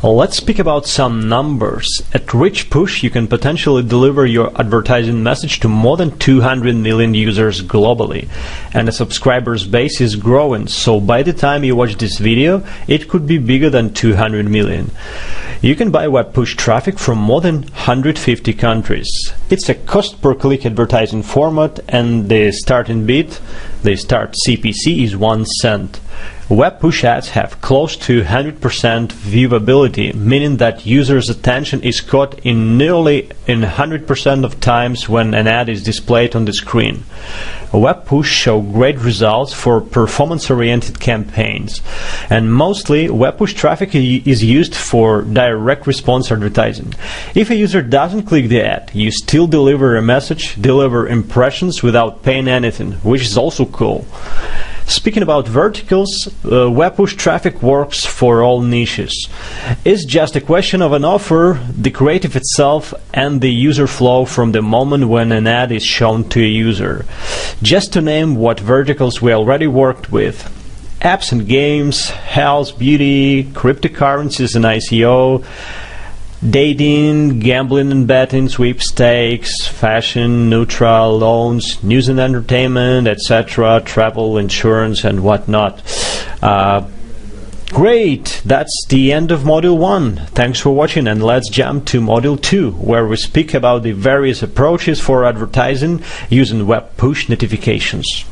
Let's speak about some numbers. At RichPush, you can potentially deliver your advertising message to more than 200 million users globally. And the subscribers base is growing, so by the time you watch this video, it could be bigger than 200 million. You can buy web push traffic from more than 150 countries. It's a cost-per-click advertising format, and the starting bid, the start CPC, is 1 cent. Web push ads have close to 100% viewability, meaning that users' attention is caught in nearly 100% of times when an ad is displayed on the screen. Web push show great results for performance-oriented campaigns, and mostly web push traffic is used for direct response advertising. If a user doesn't click the ad, you still deliver a message, deliver impressions without paying anything, which is also cool. Speaking about verticals, web push traffic works for all niches. It's just a question of an offer, the creative itself, and the user flow from the moment when an ad is shown to a user. Just to name what verticals we already worked with: apps and games, health, beauty, cryptocurrencies and ICO, dating, gambling and betting, sweepstakes, fashion, neutral, loans, news and entertainment, etc., travel, insurance, and whatnot. Great! That's the end of Module 1. Thanks for watching, and let's jump to Module 2, where we speak about the various approaches for advertising using web push notifications.